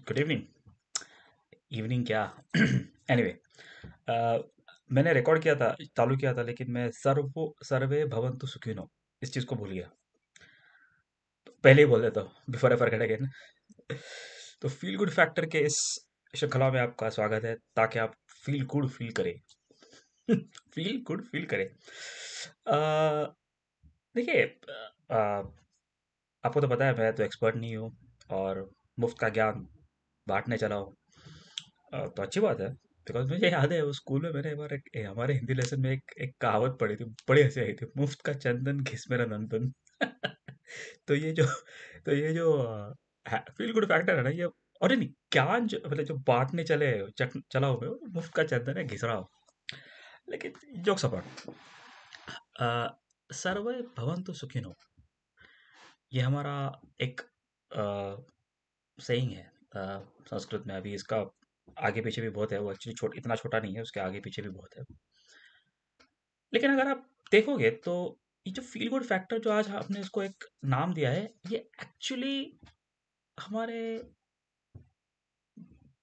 Good evening. Evening क्या? Anyway, मैंने record किया था, चालू किया था, लेकिन मैं सर्वे भवन्तु सुखिनो इस चीज़ को भूल गया। तो पहले ही बोल देता हूँ बिफोर आई फॉरगेट अगेन। तो फील गुड फैक्टर के इस श्रृंखला में आपका स्वागत है, ताकि आप फील गुड फील करें। फील गुड फील करें। अ, देखिए, आपको तो पता है मैं तो एक्सपर्ट नहीं हूँ, और मुफ्त का ज्ञान बांटने चला हूँ। तो अच्छी बात है। बिकॉज मुझे याद है उस स्कूल में मैंने एक बार हमारे हिंदी लेसन में एक कहावत पढ़ी थी, बड़ी हंसी आई थी, मुफ्त का चंदन घिस मेरा नंदन। तो ये जो तो ये जो फील गुड फैक्टर है ना, ये और नहीं ज्ञान जो मतलब जो बांटने चला हूँ मैं, वो मुफ्त का चंदन है, घिस रहा हूँ। लेकिन जोक्स अपार्ट, सर्वे भवन्तु सुखिनो, ये हमारा एक सही है। संस्कृत में अभी इसका आगे पीछे भी बहुत है, वो एक्चुअली इतना छोटा नहीं है, उसके आगे पीछे भी बहुत है। लेकिन अगर आप देखोगे तो ये जो फील गुड फैक्टर जो आज आपने इसको एक नाम दिया है, ये एक्चुअली हमारे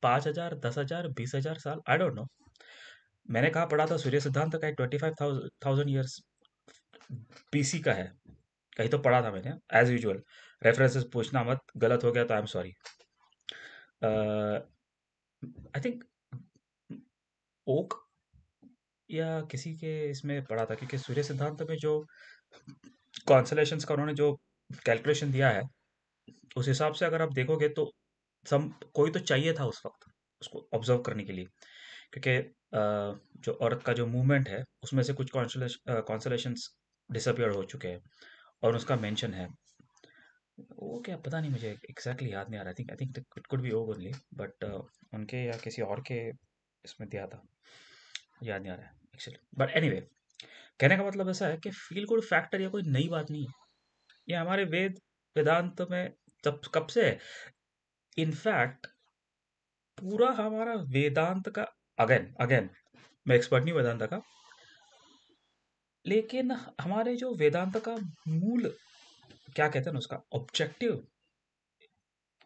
5,000, 10,000, 20,000 साल, आई डोंट नो। मैंने कहा पढ़ा था सूर्य सिद्धांत का एक 25,000 ईयर्स बीसी का है, कहीं तो पढ़ा था मैंने। एज यूजुअल रेफरेंसेस पूछना मत, गलत हो गया तो I am sorry. I think ओक या किसी के इसमें पढ़ा था, क्योंकि सूर्य सिद्धांत में जो कॉन्सलेशंस का उन्होंने जो कैलकुलेशन दिया है, उस हिसाब से अगर आप देखोगे तो सम कोई तो चाहिए था उस वक्त उसको ऑब्जर्व करने के लिए, क्योंकि जो अर्थ का जो मूवमेंट है उसमें से कुछ कॉन्सलेशंस डिसअपियर हो चुके हैं, और उसका मेंशन है। वो क्या पता नहीं, मुझे एग्जैक्टली याद नहीं आ रहा। I think it could be ओग ओनली, बट उनके या किसी और के इसमें दिया था, याद नहीं आ रहा है एक्चुअली। बट एनीवे, कहने का मतलब ऐसा है कि फील गुड फैक्टर ये कोई नई बात नहीं है। ये हमारे वेदांत में तब कब से है। इनफैक्ट पूरा हमारा वेदांत का, अगेन अगेन मैं एक्सपर्ट नहीं वेदांत का, लेकिन हमारे जो वेदांत का मूल, क्या कहते हैं ना, उसका objective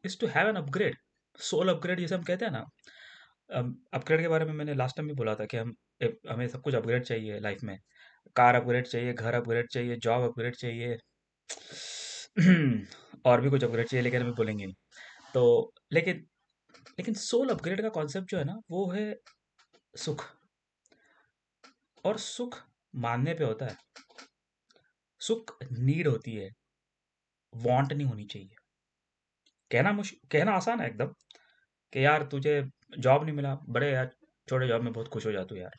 is to have an upgrade, soul upgrade जिसे हम कहते हैं ना। अपग्रेड के बारे में मैंने लास्ट टाइम भी बोला था कि हमें सब कुछ अपग्रेड चाहिए लाइफ में। कार अपग्रेड चाहिए, घर अपग्रेड चाहिए, जॉब अपग्रेड चाहिए, और भी कुछ अपग्रेड चाहिए, लेकिन अभी बोलेंगे नहीं। तो लेकिन लेकिन सोल अपग्रेड का कॉन्सेप्ट जो है ना, वो है सुख। और सुख मानने पे होता है। सुख नीड होती है, वांट नहीं होनी चाहिए। कहना आसान है एकदम, कि यार तुझे जॉब नहीं मिला, बड़े यार छोटे जॉब में बहुत खुश हो जा तू यार।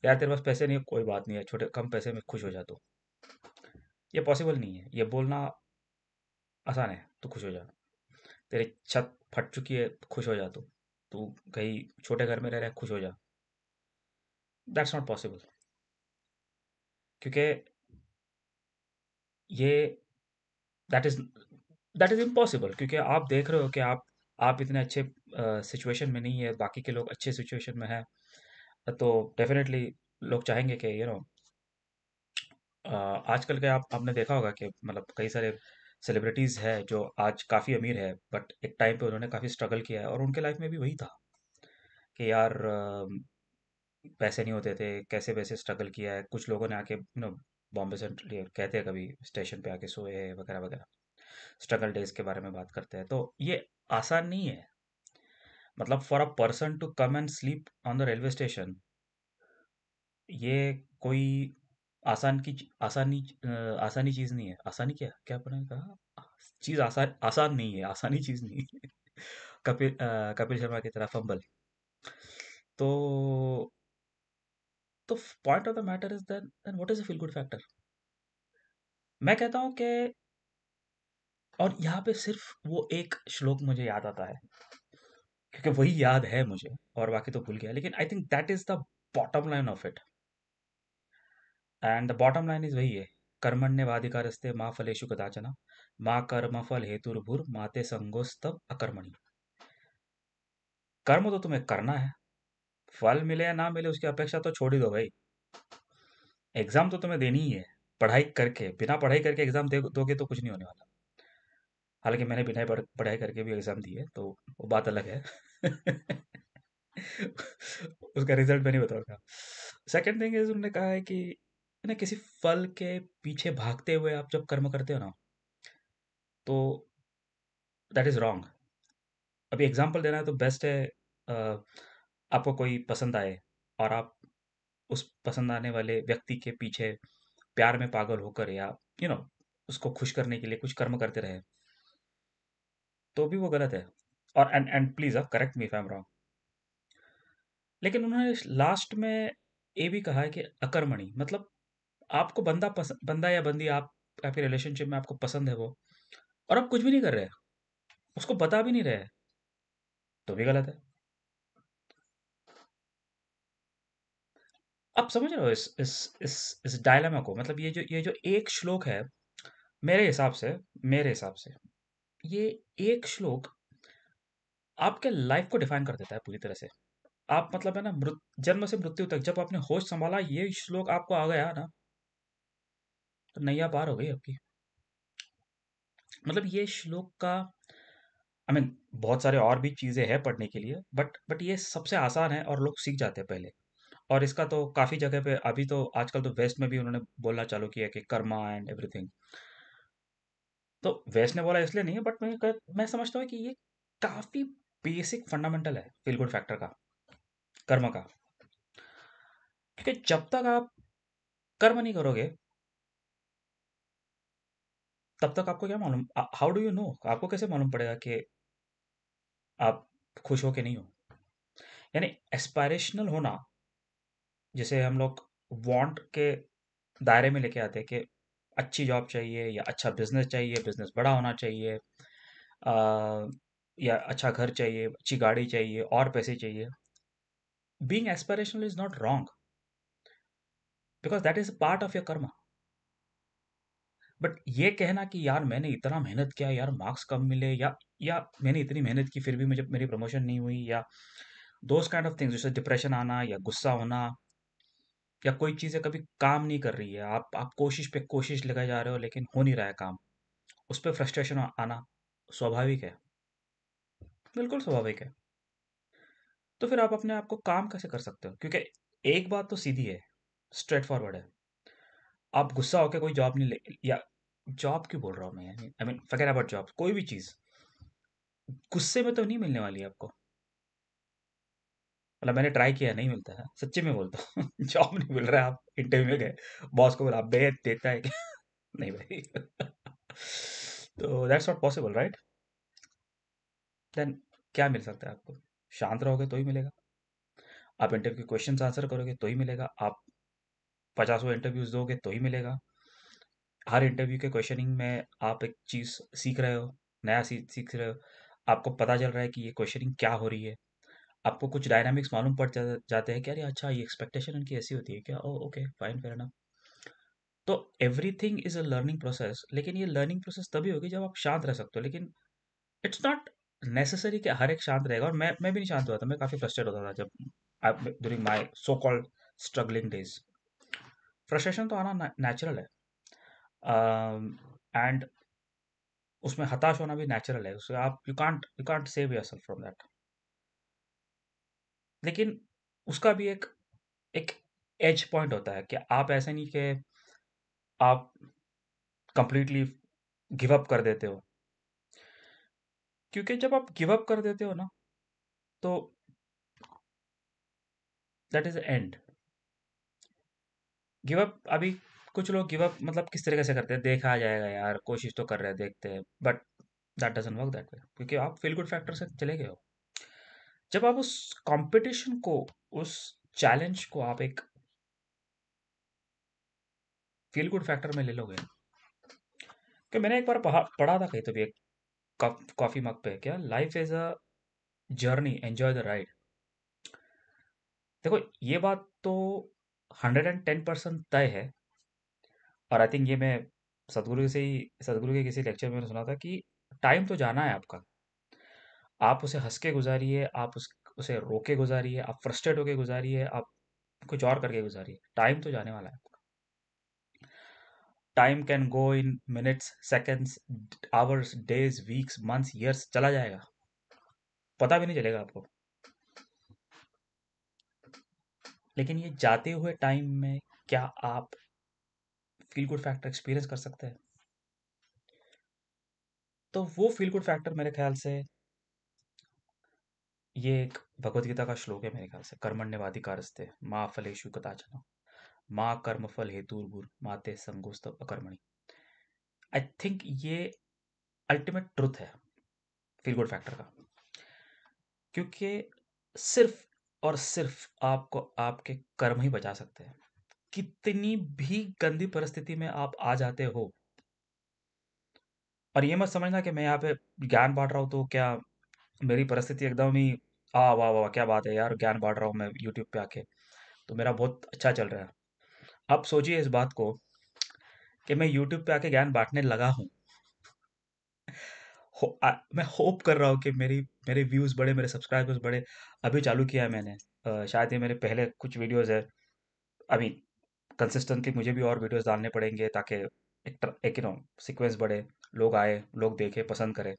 यार तेरे पास पैसे नहीं है, कोई बात नहीं है, छोटे कम पैसे में खुश हो जा तू। ये पॉसिबल नहीं है, ये बोलना आसान है, तू खुश हो जा। तेरी छत फट चुकी है, खुश हो जा तू। तू कहीं छोटे घर में रह रहा है, खुश हो जा। दैट्स नॉट पॉसिबल, क्योंकि ये that is that is impossible. क्योंकि आप देख रहे हो कि आप इतने अच्छे सिचुएशन में नहीं है, बाकी के लोग अच्छे सिचुएशन में है। तो डेफिनेटली लोग चाहेंगे कि आजकल के आपने देखा होगा कि मतलब कई सारे सेलिब्रिटीज़ है जो आज काफ़ी अमीर है, बट एक टाइम पे उन्होंने काफ़ी स्ट्रगल किया है, और उनके लाइफ में भी वही था कि यार पैसे नहीं होते थे, कैसे वैसे स्ट्रगल किया है। कुछ लोगों ने आके बॉम्बे से कहते हैं कभी स्टेशन पे आके सोए हैं वगैरह वगैरह, स्ट्रगल डेज के बारे में बात करते हैं। तो ये आसान नहीं है। मतलब for a person to come and sleep on the railway station, ये कोई आसानी चीज नहीं है। आसानी क्या क्या आपने कहा, चीज आसान आसान नहीं है, आसानी चीज नहीं है। कपिल शर्मा की तरह फंबल। तो तो point of the matter is then what is a feel good factor. मैं कहता हूँ कि, और यहाँ पे सिर्फ वो एक श्लोक मुझे याद आता है, क्योंकि वही याद है मुझे, और बाकी तो भूल गया, लेकिन I think that is the bottom line of it. And the bottom line is वही है, कर्मण्येवाधिकारस्ते माँ फलेषु कदाचन, माँ कर्म फल हेतुर्भुर माते संगोस्तव अकर्मणि। कर्म तो तुम्हें करना है, फल मिले या ना मिले उसकी अपेक्षा तो छोड़ ही दो भाई। एग्जाम तो तुम्हें देनी ही है, पढ़ाई करके, बिना पढ़ाई करके एग्जाम दोगे तो कुछ नहीं होने वाला। हालांकि मैंने बिना पढ़ाई करके भी एग्ज़ाम दी है, तो वो बात अलग है। उसका रिजल्ट मैं नहीं बताऊंगा। सेकंड थिंग इज, उन्होंने कहा है कि ना, किसी फल के पीछे भागते हुए आप जब कर्म करते हो ना, तो दैट इज रॉन्ग। अभी एग्जांपल देना है तो बेस्ट है, अ, आपको कोई पसंद आए और आप उस पसंद आने वाले व्यक्ति के पीछे प्यार में पागल होकर, या उसको खुश करने के लिए कुछ कर्म करते रहे, तो भी वो गलत है। और and please correct me if I am wrong. लेकिन उन्होंने लास्ट में ये भी कहा है कि अकर्मणी, मतलब आपको बंदा या बंदी, आप आपके रिलेशनशिप में आपको पसंद है वो, और आप कुछ भी नहीं कर रहे, उसको बता भी नहीं रहे, तो भी गलत है। आप समझ रहे हो इस डायलेमा को? मतलब ये जो एक श्लोक है, मेरे हिसाब से मेरे हिसाब से ये एक श्लोक आपके लाइफ को डिफाइन कर देता है पूरी तरह से। आप मतलब है ना, जन्म से मृत्यु तक जब आपने होश संभाला, ये श्लोक आपको आ गया ना, तो नैया पार हो गई आपकी। मतलब ये श्लोक का, आई मीन, बहुत सारे और भी चीजें हैं पढ़ने के लिए, बट ये सबसे आसान है और लोग सीख जाते हैं पहले। और इसका तो काफी जगह पे अभी तो आजकल तो वेस्ट में भी उन्होंने बोलना चालू किया कि कर्मा एंड एवरीथिंग। तो वेस्ट ने बोला इसलिए नहीं है, बट मैं समझता हूँ कि ये काफी बेसिक फंडामेंटल है फील गुड फैक्टर का, कर्म का। क्योंकि जब तक आप कर्म नहीं करोगे, तब तक आपको क्या मालूम, हाउ डू यू नो, आपको कैसे मालूम पड़ेगा कि आप खुश हो कि नहीं हो? यानी एस्पायरेशनल होना, जिसे हम लोग वांट के दायरे में लेके आते हैं कि अच्छी जॉब चाहिए, या अच्छा बिजनेस चाहिए, बिजनेस बड़ा होना चाहिए, आ, या अच्छा घर चाहिए, अच्छी गाड़ी चाहिए, और पैसे चाहिए। Being aspirational is not wrong, because that is part of your Karma. But ये कहना कि यार मैंने इतना मेहनत किया यार, मार्क्स कम मिले, या मैंने इतनी मेहनत की फिर भी मुझे मेरी प्रमोशन नहीं हुई, या दोज काइंड ऑफ थिंग्स, जैसे डिप्रेशन आना या गुस्सा होना, या कोई चीज़ें कभी काम नहीं कर रही है, आप कोशिश पे कोशिश लगाए जा रहे हो लेकिन हो नहीं रहा है काम, उस पर फ्रस्ट्रेशन आना स्वाभाविक है, बिल्कुल स्वाभाविक है। तो फिर आप अपने आप को काम कैसे कर सकते हो? क्योंकि एक बात तो सीधी है, स्ट्रेट फॉरवर्ड है, आप गुस्सा होकर कोई जॉब नहीं ले, या जॉब क्यों बोल रहा हूँ मैं, I mean forget about job, कोई भी चीज़ गुस्से में तो नहीं मिलने वाली है आपको। मतलब मैंने ट्राई किया, नहीं मिलता है, सच्ची में बोलता हूँ। जॉब नहीं मिल रहा है, आप इंटरव्यू में गए, बॉस को बोला आप दे देता है क्या? नहीं भाई। तो that's not possible, right? Then क्या मिल सकता है आपको? शांत रहोगे तो ही मिलेगा, आप इंटरव्यू के क्वेश्चन आंसर करोगे तो ही मिलेगा, आप पचासों इंटरव्यूज दोगे तो ही मिलेगा। हर इंटरव्यू के क्वेश्चनिंग में आप एक चीज़ सीख रहे हो, नया सीख रहे हो, आपको पता चल रहा है कि ये क्वेश्चनिंग क्या हो रही है, आपको कुछ डायनामिक्स मालूम पड़ जाते हैं कि अरे अच्छा, ये एक्सपेक्टेशन इनकी ऐसी होती है क्या, ओ ओके फाइन फेयर एनफ। तो everything is a learning process, लेकिन ये लर्निंग प्रोसेस तभी होगी जब आप शांत रह सकते हो। लेकिन इट्स नॉट नेसेसरी कि हर एक शांत रहेगा, और मैं भी नहीं शांत हुआ था, मैं काफ़ी फ्रस्ट्रेट होता था जब during my so called struggling days. Frustration तो आना नेचुरल है, एंड उसमें हताश होना भी नेचुरल है, उससे आप you can't save yourself from that. लेकिन उसका भी एक एक एज पॉइंट होता है कि आप ऐसे नहीं कि आप कंप्लीटली गिव अप कर देते हो। क्योंकि जब आप गिव अप कर देते हो ना, तो that is and. Give up, अभी कुछ लोग गिव अप मतलब किस तरीके से करते हैं, देखा आ जाएगा यार, कोशिश तो कर रहे हैं, देखते हैं, but that doesn't work that way, क्योंकि आप फील गुड फैक्टर से चले गए हो। जब आप उस कंपटीशन को, उस चैलेंज को आप एक फील गुड फैक्टर में ले लोगे, कि मैंने एक बार पढ़ा था कहीं तो भी, एक कॉफी मग पे, क्या life is a journey, enjoy the ride. देखो, ये बात तो 110% तय है। और आई थिंक ये मैं सदगुरु के किसी लेक्चर में मैंने सुना था कि टाइम तो जाना है आपका, आप उसे हंस के गुजारिए, आप उसे रो के गुजारिए, आप फ्रस्ट्रेट होके गुजारिए, आप कुछ और करके गुजारिए, टाइम तो जाने वाला है आपका। Time can go in minutes, seconds, hours, days, weeks, months, years, चला जाएगा, पता भी नहीं चलेगा आपको। लेकिन ये जाते हुए टाइम में क्या आप फील गुड फैक्टर एक्सपीरियंस कर सकते हैं? तो वो फील गुड फैक्टर मेरे ख्याल से, ये एक भगवत गीता का श्लोक है मेरे ख्याल से, कर्मण्यवाधिकारस्ते माँ फलेषु कदाचन माँ कर्मफल हेतुर्भुर माते संगोस्तव अकर्मणि। आई थिंक ये अल्टीमेट ट्रुथ है फील गुड फैक्टर का, क्योंकि सिर्फ और सिर्फ आपको आपके कर्म ही बचा सकते हैं। कितनी भी गंदी परिस्थिति में आप आ जाते हो, और ये मत समझना कि मैं यहाँ पे ज्ञान बांट रहा हूँ तो क्या मेरी परिस्थिति एकदम ही वाह वाह क्या बात है यार, ज्ञान बांट रहा हूँ मैं यूट्यूब पे आके, तो मेरा बहुत अच्छा चल रहा है। अब सोचिए इस बात को कि मैं यूट्यूब पे आके ज्ञान बांटने लगा हूँ। मैं होप कर रहा हूँ कि मेरी मेरे व्यूज़ बढ़े, मेरे सब्सक्राइबर्स बढ़े। अभी चालू किया है मैंने, शायद ये मेरे पहले कुछ वीडियोस है। अभी कंसिस्टेंटली मुझे भी और वीडियोस डालने पड़ेंगे ताकि एक सीक्वेंस बढ़े, लोग आए, लोग देखें, पसंद करें।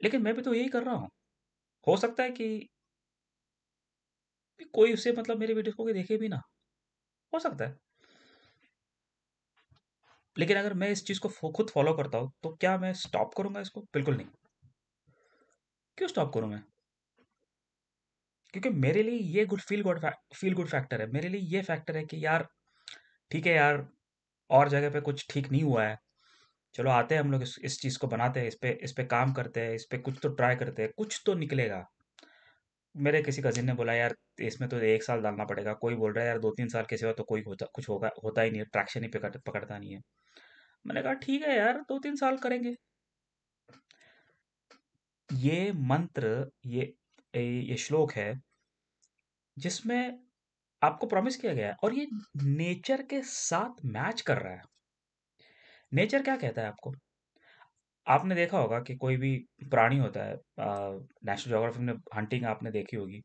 लेकिन मैं भी तो यही कर रहा हूँ। हो सकता है कि कोई उसे मतलब मेरे वीडियोस को कोई देखे भी ना, हो सकता है। लेकिन अगर मैं इस चीज़ को खुद फॉलो करता हूँ तो क्या मैं स्टॉप करूंगा इसको? बिल्कुल नहीं। क्यों स्टॉप करूं मैं? क्योंकि मेरे लिए ये फील गुड फैक्टर है, मेरे लिए ये फैक्टर है कि यार ठीक है यार, और जगह पे कुछ ठीक नहीं हुआ है, चलो आते हैं हम लोग इस चीज़ को बनाते हैं, इस पे काम करते हैं, इस पे कुछ तो ट्राई करते हैं, कुछ तो निकलेगा। मेरे किसी कजिन ने बोला यार इसमें तो 1 साल डालना पड़ेगा, कोई बोल रहा है यार 2-3 साल के सिवा तो कोई कुछ होता ही नहीं है, ट्रैक्शन ही पकड़ता नहीं है। मैंने कहा ठीक है यार, 2-3 साल करेंगे। ये मंत्र, ये ये श्लोक है जिसमें आपको प्रॉमिस किया गया है, और ये नेचर के साथ मैच कर रहा है। नेचर क्या कहता है आपको? आपने देखा होगा कि कोई भी प्राणी होता है, नेशनल ज्योग्राफी में हंटिंग आपने देखी होगी,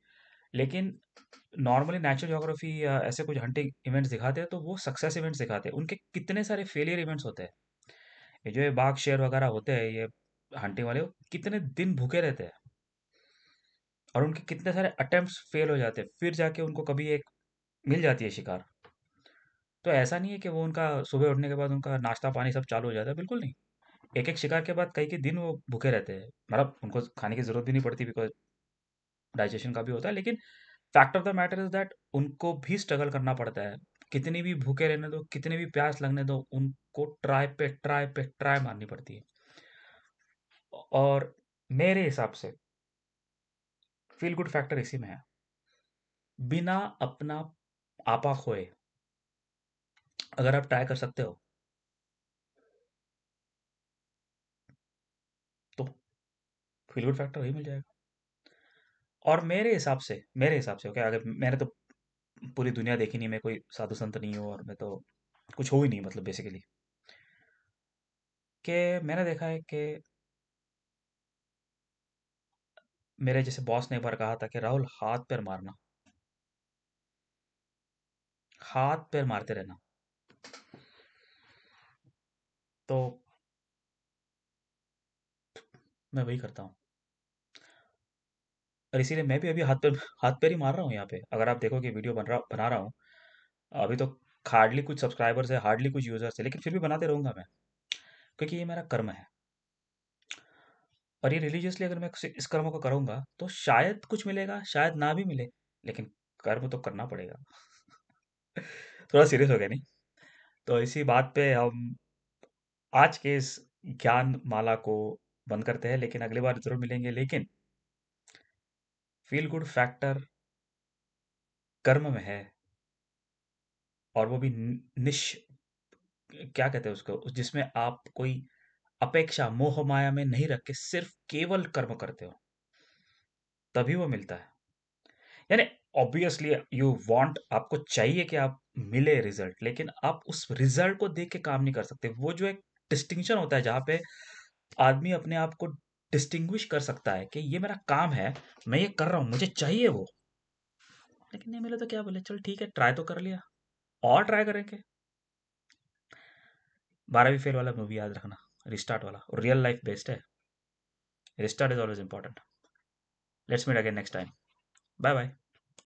लेकिन नॉर्मली नेचुरल ज्योग्राफी या ऐसे कुछ हंटिंग इवेंट्स दिखाते हैं तो वो सक्सेस इवेंट्स दिखाते हैं, उनके कितने सारे फेलियर इवेंट्स होते हैं। ये जो ये बाघ शेर वगैरह होते हैं, ये हंटिंग वाले, वो कितने दिन भूखे रहते हैं, और उनके कितने सारे अटेम्प्ट्स फेल हो जाते हैं, फिर जाके उनको कभी एक मिल जाती है शिकार। तो ऐसा नहीं है कि वो उनका सुबह उठने के बाद उनका नाश्ता पानी सब चालू हो जाता है, बिल्कुल नहीं। एक एक शिकार के बाद कई कई दिन वो भूखे रहते हैं, मतलब उनको खाने की जरूरत भी नहीं पड़ती, बिकॉज डाइजेशन का भी होता है। लेकिन fact of the matter is that उनको भी स्ट्रगल करना पड़ता है। कितनी भी भूखे रहने दो, कितनी भी प्यास लगने दो, उनको ट्राई मारनी पड़ती है। और मेरे हिसाब से फील गुड फैक्टर इसी में है, बिना अपना आपा खोए अगर आप ट्राई कर सकते हो तो फील गुड फैक्टर वही मिल जाएगा। और मेरे हिसाब से ओके, अगर मैंने तो पूरी दुनिया देखी नहीं, मैं कोई साधु संत नहीं हूँ, और मैं तो कुछ हो ही नहीं, मतलब बेसिकली, कि मैंने देखा है कि मेरे जैसे बॉस ने एक बार कहा था कि राहुल, हाथ पैर मारना, हाथ पैर मारते रहना। तो मैं वही करता हूँ, और इसीलिए मैं भी अभी हाथ पैर ही मार रहा हूँ यहाँ पे। अगर आप देखो कि वीडियो बना रहा हूँ, अभी तो हार्डली कुछ सब्सक्राइबर्स है, हार्डली कुछ यूजर्स है, लेकिन फिर भी बनाते रहूंगा मैं, क्योंकि ये मेरा कर्म है। और ये रिलीजियसली अगर मैं इस कर्म को करूंगा तो शायद कुछ मिलेगा, शायद ना भी मिले, लेकिन कर्म तो करना पड़ेगा। थोड़ा सीरियस हो गया नहीं? तो इसी बात पे हम आज के इस ज्ञान माला को बंद करते हैं, लेकिन अगली बार जरूर मिलेंगे। लेकिन फील गुड फैक्टर कर्म में है, और वो भी निश क्या कहते हैं उसको, जिसमें आप कोई अपेक्षा मोह माया में नहीं रख के सिर्फ केवल कर्म करते हो, तभी वो मिलता है। यानी ऑब्वियसली यू वांट, आपको चाहिए कि आप मिले रिजल्ट, लेकिन आप उस रिजल्ट को देख के काम नहीं कर सकते। वो जो एक डिस्टिंक्शन होता है जहाँ पे आदमी अपने आप को डिस्टिंग्विश कर सकता है कि ये मेरा काम है, मैं ये कर रहा हूँ, मुझे चाहिए वो, लेकिन नहीं मिले तो क्या बोले, चल ठीक है, ट्राई तो कर लिया, और ट्राई करेंगे। 12वीं फेल वाला मूवी याद रखना, रिस्टार्ट वाला, और रियल लाइफ बेस्ड है। Restart is always important. Let's meet again next time. Bye bye.